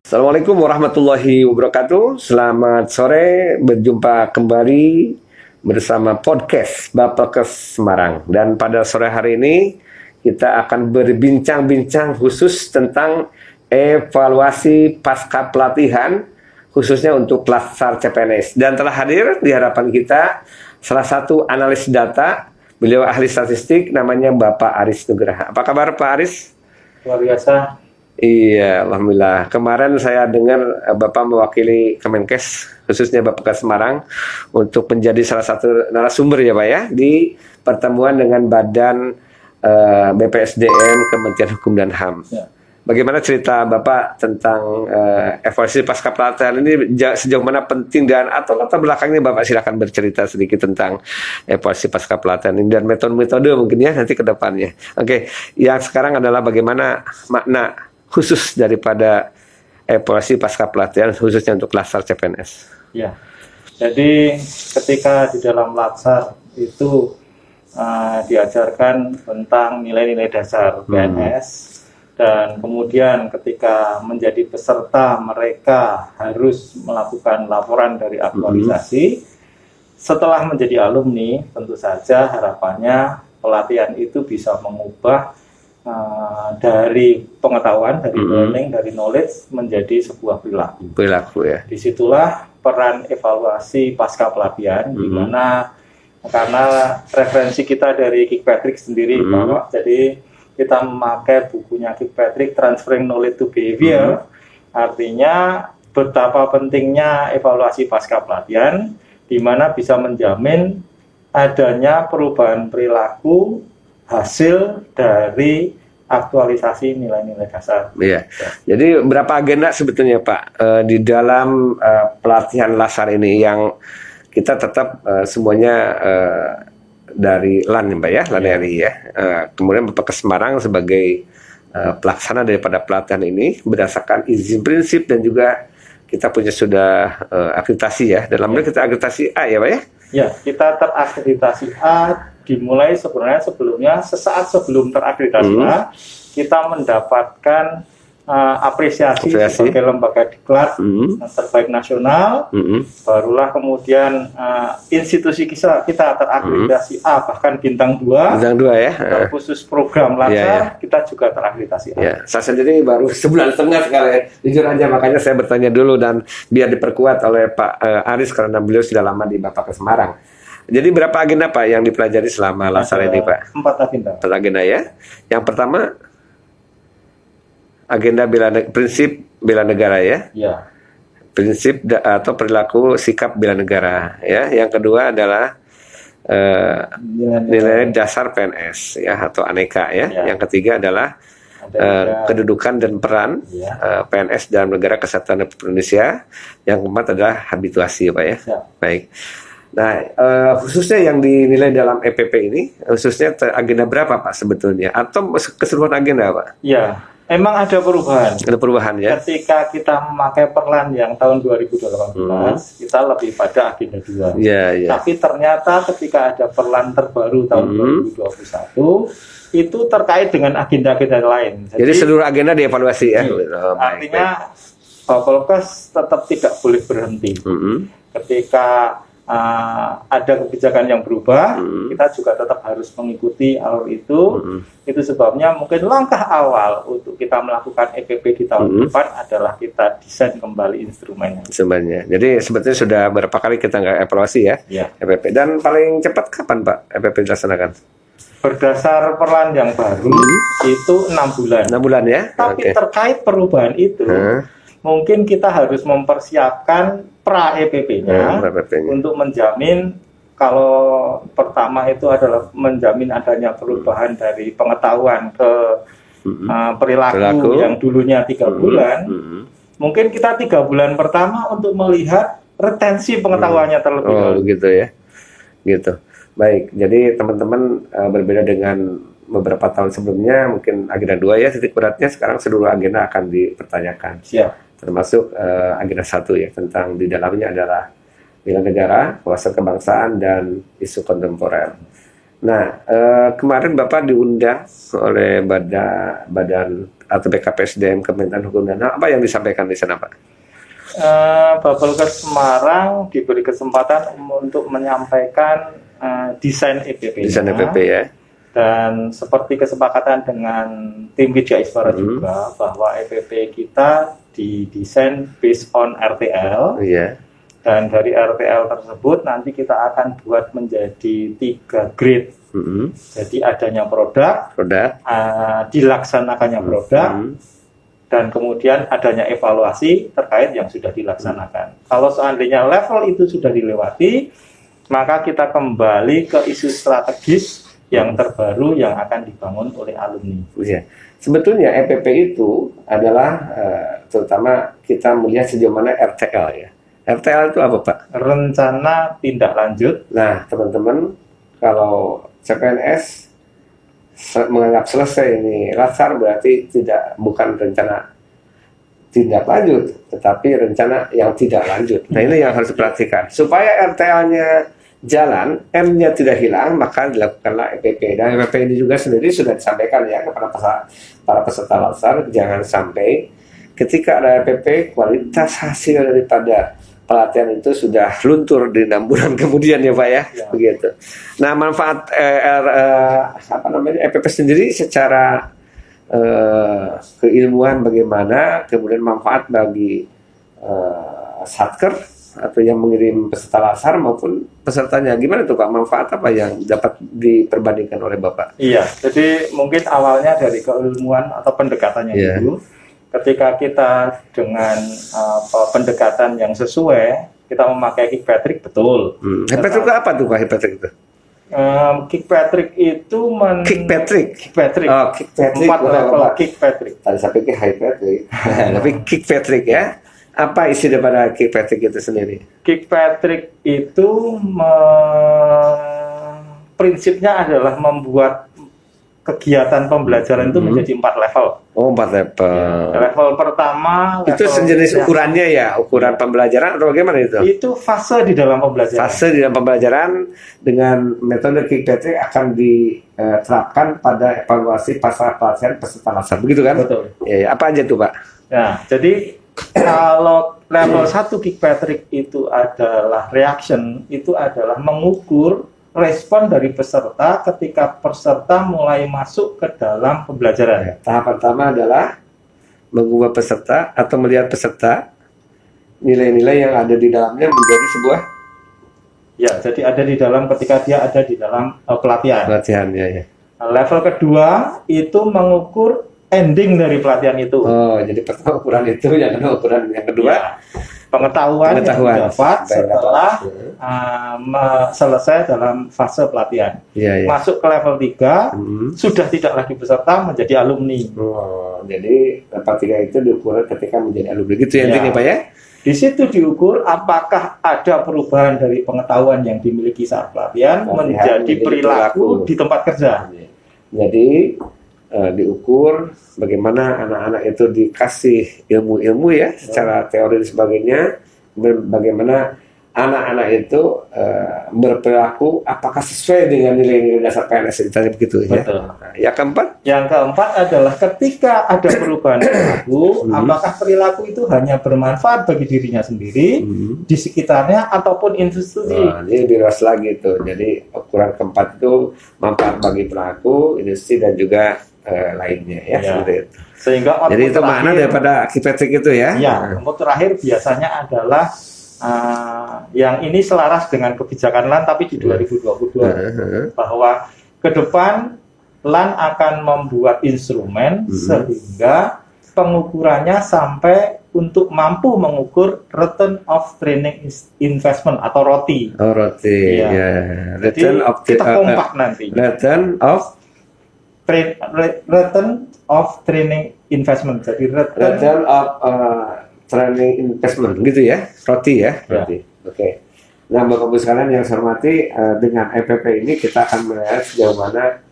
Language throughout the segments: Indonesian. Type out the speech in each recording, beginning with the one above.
Assalamualaikum warahmatullahi wabarakatuh. Selamat sore, berjumpa kembali bersama podcast Bapakes Semarang. Dan pada sore hari ini kita akan berbincang-bincang khusus tentang evaluasi pasca pelatihan khususnya untuk Latsar CPNS. Dan telah hadir di hadapan kita salah satu analis data, beliau ahli statistik, namanya Bapak Aris Nugraha. Apa kabar Pak Aris? Luar biasa. Iya, alhamdulillah. Kemarin saya dengar Bapak mewakili Kemenkes, khususnya Bapakes Semarang, untuk menjadi salah satu narasumber ya Pak ya, di pertemuan dengan Badan BPSDM Kementerian Hukum dan HAM. Ya. Bagaimana cerita Bapak tentang evaluasi pasca pelatihan ini, sejauh mana penting dan atau latar belakangnya Bapak silakan bercerita sedikit tentang evaluasi pasca pelatihan ini dan metode-metode mungkin ya nanti ke depannya. Oke, yang sekarang adalah bagaimana makna khusus daripada evaluasi pasca pelatihan khususnya untuk Latsar CPNS. Ya, jadi ketika di dalam Latsar itu diajarkan tentang nilai-nilai dasar PNS. Dan kemudian ketika menjadi peserta mereka harus melakukan laporan dari aktualisasi. Setelah menjadi alumni tentu saja harapannya pelatihan itu bisa mengubah dari pengetahuan, dari learning, dari knowledge menjadi sebuah perilaku ya. Disitulah peran evaluasi pasca pelatihan di mana karena referensi kita dari Kirkpatrick sendiri bahwa jadi kita memakai bukunya Kirkpatrick Transferring Knowledge to Behavior, artinya betapa pentingnya evaluasi pasca pelatihan, di mana bisa menjamin adanya perubahan perilaku hasil dari aktualisasi nilai-nilai dasar. Iya. Jadi berapa agenda sebetulnya Pak di dalam pelatihan Latsar ini yang kita tetap semuanya dari LAN Pak ya, LAN RI ya. Kemudian Bapakes Semarang sebagai pelaksana daripada pelatihan ini berdasarkan izin prinsip dan juga kita punya sudah akreditasi ya. Dalamnya kita akreditasi A ya Pak ya? Ya, kita terakreditasi A dimulai sebenarnya sebelumnya sesaat sebelum terakreditasi A kita mendapatkan apresiasi sebagai lembaga diklat terbaik nasional, barulah kemudian institusi kita terakreditasi A bahkan bintang 2 ya. Khusus program Latsar kita juga terakreditasi A. Ya, saya sendiri baru sebulan setengah sekali ya. Jujur aja makanya saya bertanya dulu dan biar diperkuat oleh Pak Aris karena beliau sudah lama di Bapakes Semarang. Jadi berapa agenda Pak yang dipelajari selama Latsar ini Pak? 4 agenda. 4 agenda ya. Yang pertama agenda prinsip bela negara ya. Ya. Prinsip atau perilaku sikap bela negara ya. Yang kedua adalah nilai dasar PNS ya atau aneka ya. Yang ketiga adalah kedudukan dan peran PNS dalam negara kesatuan Republik Indonesia. Yang keempat adalah habituasi Pak ya. Baik. Nah, khususnya yang dinilai dalam EPP ini, khususnya agenda berapa Pak sebetulnya? Atau keseluruhan agenda Pak? Ya, emang ada perubahan. Ada perubahan ya? Ketika kita memakai perlan yang tahun 2018, kita lebih pada agenda 2. Tapi ternyata ketika ada perlan terbaru tahun 2021, itu terkait dengan agenda-agenda lain. Jadi seluruh agenda dievaluasi ya? Artinya, Bapakes tetap tidak boleh berhenti. Ketika ada kebijakan yang berubah, kita juga tetap harus mengikuti alur itu. Itu sebabnya mungkin langkah awal untuk kita melakukan EPP di tahun depan adalah kita desain kembali instrumennya. Jadi sebetulnya sudah berapa kali kita nggak evaluasi ya EPP. Dan paling cepat kapan Pak EPP dilaksanakan? Berdasar perlan yang baru itu 6 bulan. 6 bulan ya? Tapi terkait perubahan itu, mungkin kita harus mempersiapkan pra-EPP-nya untuk menjamin kalau pertama itu adalah menjamin adanya perubahan dari pengetahuan ke perilaku yang dulunya 3 bulan. Mungkin kita 3 bulan pertama untuk melihat retensi pengetahuannya terlebih dahulu. Gitu ya. Gitu. Baik, jadi teman-teman berbeda dengan beberapa tahun sebelumnya, mungkin agenda 2 ya titik beratnya, sekarang seluruh agenda akan dipertanyakan. Termasuk agenda 1 ya, tentang di dalamnya adalah bela negara, wawasan kebangsaan, dan isu kontemporer. Nah, kemarin Bapak diundang oleh badan atau BKPSDM Kementerian Hukum dan HAM. Apa yang disampaikan di sana, Pak? Bapelkes Semarang diberi kesempatan untuk menyampaikan desain EPP-nya. Desain EPP ya. Dan seperti kesepakatan dengan tim Widya Iswara juga bahwa EPP kita didesain based on RTL. Iya. Dan dari RTL tersebut nanti kita akan buat menjadi 3 grade. Jadi adanya produk, dilaksanakannya produk, dan kemudian adanya evaluasi terkait yang sudah dilaksanakan. Kalau seandainya level itu sudah dilewati, maka kita kembali ke isu strategis yang terbaru yang akan dibangun oleh alumni. Iya. Sebetulnya EPP itu adalah terutama kita melihat sejauh mana RTL ya. RTL itu apa, Pak? Rencana tindak lanjut. Nah, teman-teman, kalau CPNS menganggap selesai ini latsar, berarti bukan rencana tindak lanjut, tetapi rencana yang tidak lanjut. Nah, ini yang harus diperhatikan. Supaya RTL-nya jalan, M-nya tidak hilang, maka dilakukanlah EPP. Dan EPP ini juga sendiri sudah disampaikan ya kepada para peserta latsar, jangan sampai ketika ada EPP, kualitas hasil daripada pelatihan itu sudah luntur di 6 bulan kemudian ya Pak ya, begitu. Nah, manfaat EPP sendiri secara keilmuan bagaimana, kemudian manfaat bagi satker atau yang mengirim peserta latsar maupun pesertanya, gimana tuh Pak, manfaat apa yang dapat diperbandingkan oleh Bapak? Iya, jadi mungkin awalnya dari keilmuan atau pendekatannya dulu. Ketika kita dengan pendekatan yang sesuai, kita memakai Kick Patrick, betul. Kick Patrick apa tuh Pak, Kick Patrick itu? Kick Patrick itu Kick Patrick. Oh, Kick Patrick. 4 level Kick Patrick. Tadi saya pikir High Patrick. Tapi Kick Patrick ya. Apa isi daripada Kick Patrick itu sendiri? Kick Patrick itu prinsipnya adalah membuat kegiatan pembelajaran itu menjadi 4 level. Oh, 4 level. Ya, level pertama. Itu sejenis ukurannya ya, ukuran pembelajaran atau bagaimana itu? Itu fase di dalam pembelajaran. Fase di dalam pembelajaran dengan metode Kick Patrick akan diterapkan pada evaluasi pasca pelatihan peserta latsar, begitu kan? Betul. Ya, apa aja tuh Pak? Ya, jadi kalau level 1 Kick Patrick itu adalah reaction, itu adalah mengukur respon dari peserta ketika peserta mulai masuk ke dalam pembelajaran. Tahap pertama adalah mengubah peserta atau melihat peserta, nilai-nilai yang ada di dalamnya menjadi sebuah. Ya, jadi ada di dalam ketika dia ada di dalam pelatihan. Pelatihan ya. Level kedua itu mengukur ending dari pelatihan itu. Oh, jadi pertama ukuran itu, yang kedua ukuran yang kedua. Ya. Pengetahuan yang didapat setelah selesai dalam fase pelatihan. Masuk ke level 3, sudah tidak lagi peserta, menjadi alumni. Oh, jadi level 3 itu diukur ketika menjadi alumni, gitu ya intinya Pak ya? Di situ diukur apakah ada perubahan dari pengetahuan yang dimiliki saat pelatihan menjadi perilaku di tempat kerja. Jadi diukur bagaimana anak-anak itu dikasih ilmu-ilmu ya secara teori dan sebagainya, bagaimana anak-anak itu berperilaku apakah sesuai dengan nilai-nilai dasar PNS, ditanya begitu ya. Yang keempat? Yang keempat adalah ketika ada perubahan perilaku, apakah perilaku itu hanya bermanfaat bagi dirinya sendiri, di sekitarnya ataupun institusi. Ini lebih luas lagi tuh. Jadi ukuran keempat itu manfaat bagi pelaku, industri dan juga lainnya ya, seperti itu. Sehingga jadi itu makna daripada Kick Patrick itu ya. Ya, output terakhir biasanya adalah yang ini selaras dengan kebijakan LAN tapi di 2022 bahwa ke depan LAN akan membuat instrumen sehingga pengukurannya sampai untuk mampu mengukur return of training investment atau ROTI. Oh, ROTI. Ya. Return of kita kompak nanti. Return of training investment. Jadi return of training investment gitu ya, ROTI ya. Oke. Nah, Bapak Ibu sekalian yang saya hormati, dengan EPP ini kita akan melihat sejauh mana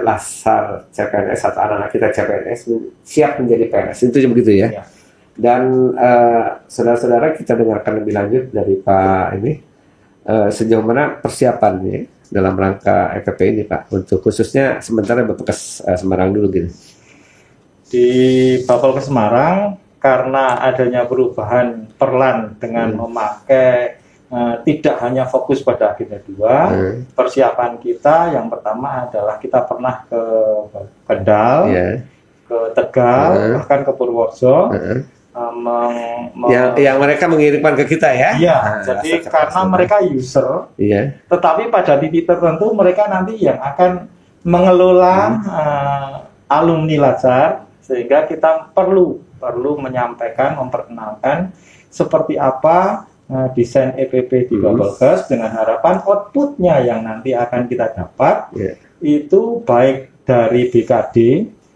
latsar CPNS atau anak-anak kita CPNS siap menjadi PNS, itu begitu ya. Dan saudara-saudara, kita dengarkan lebih lanjut dari Pak ini sejauh mana persiapannya dalam rangka EPP ini Pak, untuk khususnya sementara Bappenkes Semarang dulu gitu. Di Bappenkes Semarang, karena adanya perubahan perlan dengan memakai tidak hanya fokus pada agenda 2, persiapan kita yang pertama adalah kita pernah ke Kendal, ke Tegal, bahkan ke Purworejo, yang mereka mengirimkan ke kita ya. Iya, jadi karena mereka user, tetapi pada titik tertentu mereka nanti yang akan mengelola alumni Lazar, sehingga kita perlu menyampaikan, memperkenalkan seperti apa desain EPP di Bappenkes dengan harapan outputnya yang nanti akan kita dapat itu baik dari BKD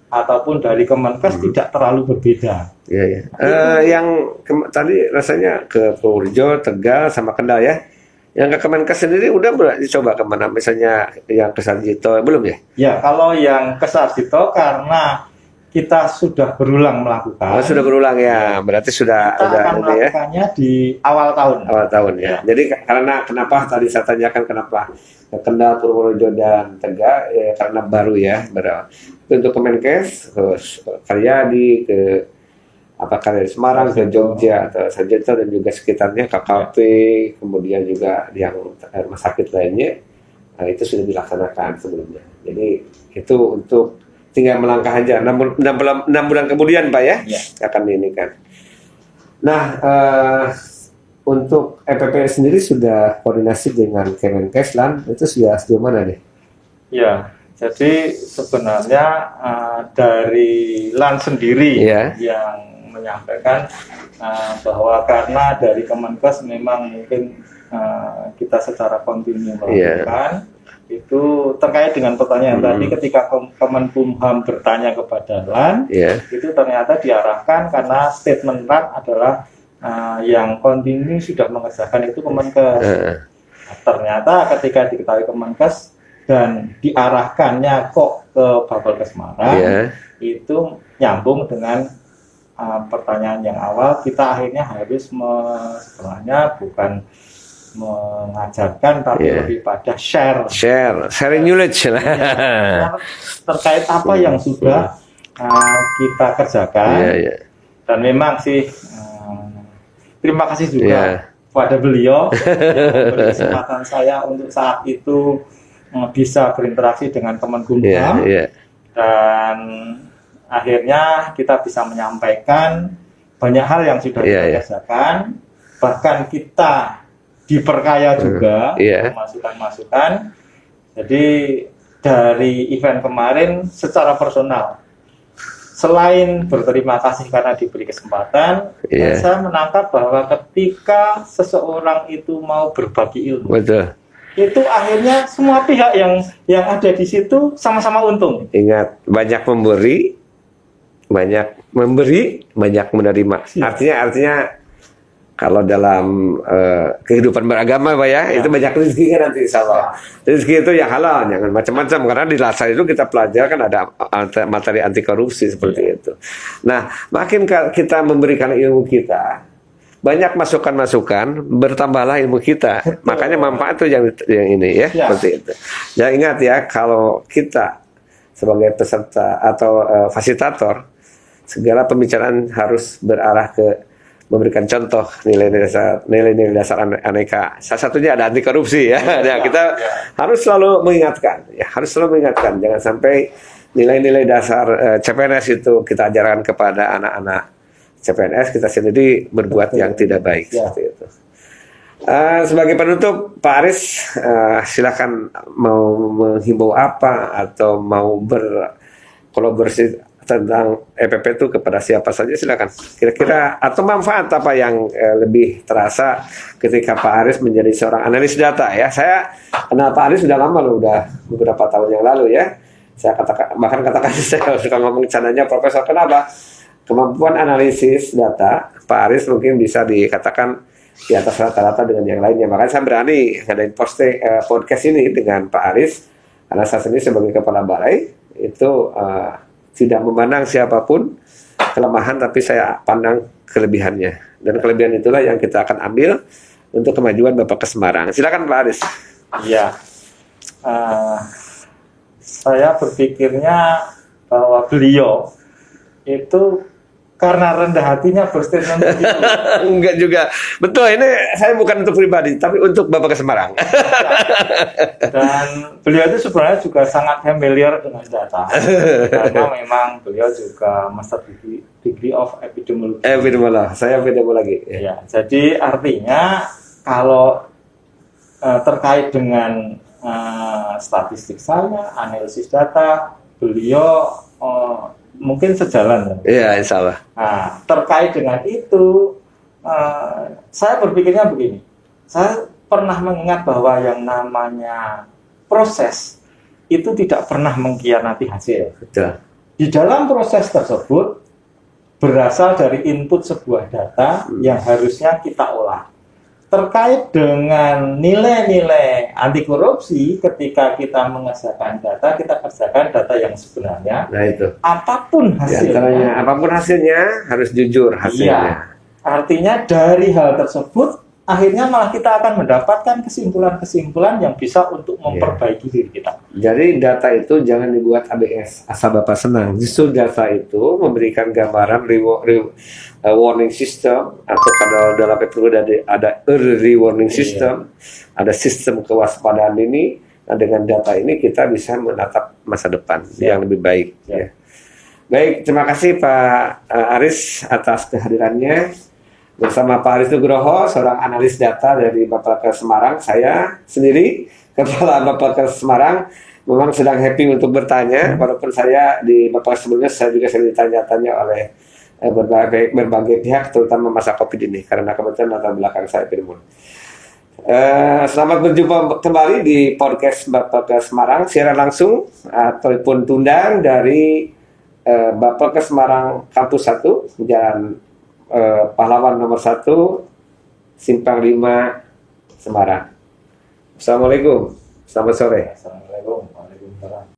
ataupun dari Kemenkes tidak terlalu berbeda. Yang tadi rasanya ke Purworejo, Tegal, sama Kendal ya. Yang ke Kemenkes sendiri udah dicoba kemana? Misalnya yang ke Sarjito belum ya? Ya, kalau yang ke Sarjito karena kita sudah berulang melakukan. Sudah berulang ya, berarti sudah kita akan melakukannya di awal tahun. Awal tahun ya. Jadi karena kenapa tadi saya tanyakan kenapa Kendal, Purworejo dan Tegal karena baru ya, untuk Kemenkes, ke Karyadi, ke Karyadi Semarang, ke Jogja atau Sarjito dan juga sekitarnya KKP, kemudian juga yang rumah sakit lainnya, itu sudah dilaksanakan sebelumnya. Jadi itu untuk tinggal melangkah aja 6 bulan kemudian Pak ya, akan ini kan. Nah, untuk EPP sendiri sudah koordinasi dengan Kemenkes LAN, itu sudah sejauh mana nih? Ya, jadi sebenarnya dari LAN sendiri yang menyampaikan bahwa karena dari Kemenkes memang mungkin kita secara kontinu melakukan itu terkait dengan pertanyaan tadi ketika Kemenkumham bertanya kepada LAN, itu ternyata diarahkan karena statement LAN adalah yang kontinu sudah mengerjakan itu Kemenkes. Ternyata ketika diketahui Kemenkes dan diarahkannya kok ke Bappenkes Semarang, itu nyambung dengan pertanyaan yang awal, kita akhirnya harus sebenarnya bukan mengajarkan tapi lebih pada sharing knowledge terkait apa yang sudah kita kerjakan. Dan memang sih terima kasih juga pada beliau yang memberi kesempatan saya untuk saat itu bisa berinteraksi dengan Kemenkumham dan akhirnya kita bisa menyampaikan banyak hal yang sudah kita kerjakan, bahkan kita diperkaya juga masukan-masukan. Jadi dari event kemarin secara personal, selain berterima kasih karena diberi kesempatan, saya menangkap bahwa ketika seseorang itu mau berbagi ilmu, itu akhirnya semua pihak yang ada di situ sama-sama untung. Ingat, banyak banyak menerima. Artinya kalau dalam kehidupan beragama Pak ya, itu banyak rezeki kan nanti insya Allah. Rezeki itu yang halal, jangan macam-macam. Karena di Lazar itu kita pelajari kan ada materi anti korupsi seperti itu. Nah, makin kita memberikan ilmu kita, banyak masukan-masukan, bertambahlah ilmu kita. Makanya manfaat itu yang ini ya, seperti itu. Jangan ingat ya, kalau kita sebagai peserta atau fasilitator, segala pembicaraan harus berarah ke memberikan contoh nilai-nilai dasar aneka. Salah satunya ada anti korupsi ya. Nah, kita harus selalu mengingatkan, jangan sampai nilai-nilai dasar CPNS itu kita ajarkan kepada anak-anak CPNS, kita sendiri berbuat yang tidak baik seperti itu. Sebagai penutup, Pak Aris, silakan mau menghimbau apa atau mau berkolaborasi tentang EPP itu kepada siapa saja, silakan. Kira-kira atau manfaat apa yang lebih terasa ketika Pak Aris menjadi seorang analis data ya. Saya kenal Pak Aris sudah lama loh, udah beberapa tahun yang lalu ya. Saya bahkan katakan saya suka ngomong cananya Profesor. Kenapa? Kemampuan analisis data Pak Aris mungkin bisa dikatakan di atas rata-rata dengan yang lainnya. Makanya saya berani ngadain podcast ini dengan Pak Aris, karena saya sendiri sebagai kepala balai itu tidak memandang siapapun kelemahan, tapi saya pandang kelebihannya. Dan kelebihan itulah yang kita akan ambil untuk kemajuan Bappenkes Semarang. Silakan Pak Aris. Iya. saya berpikirnya bahwa beliau itu karena rendah hatinya berstatement begitu. Enggak juga. Betul, ini saya bukan untuk pribadi, tapi untuk Bapak ke Semarang. Dan beliau itu sebenarnya juga sangat familiar dengan data. Karena memang beliau juga master degree of epidemiology. Epidemiolog, saya epidemiologi. Ya, jadi artinya kalau terkait dengan statistik saya, analisis data, beliau mungkin sejalan. Iya, insya Allah. Nah, terkait dengan itu, saya berpikirnya begini. Saya pernah mengingat bahwa yang namanya proses itu tidak pernah mengkhianati hasil. Betul. Di dalam proses tersebut berasal dari input sebuah data yang harusnya kita olah. Terkait dengan nilai-nilai anti korupsi, ketika kita mengerjakan data, kita kerjakan data yang sebenarnya. Nah itu. Apapun hasilnya. Apapun hasilnya harus jujur hasilnya. Iya. Artinya dari hal tersebut, akhirnya malah kita akan mendapatkan kesimpulan-kesimpulan yang bisa untuk memperbaiki diri kita. Jadi data itu jangan dibuat ABS, asal Bapak senang. Justru data itu memberikan gambaran warning system, atau kalau dalam PPU ada early warning system, ada sistem kewaspadaan ini. Nah, dengan data ini kita bisa menatap masa depan yang lebih baik. Ya. Baik, terima kasih Pak Aris atas kehadirannya. Bersama Pak Aris Nugroho, seorang analis data dari Bapelkes Semarang. Saya sendiri, Kepala Bapelkes Semarang, memang sedang happy untuk bertanya. Walaupun saya di Bapelkes sebelumnya, saya juga sering ditanya-tanya oleh berbagai pihak, terutama masa COVID ini, karena kebetulan latar belakang saya epidemiolog. Selamat berjumpa kembali di podcast Bapelkes Semarang, siaran langsung ataupun tundang dari Bapelkes Semarang Kampus 1, Jalan Pahlawan nomor 1, Simpang 5, Semarang. Assalamualaikum, selamat sore. Assalamualaikum warahmatullahi wabarakatuh.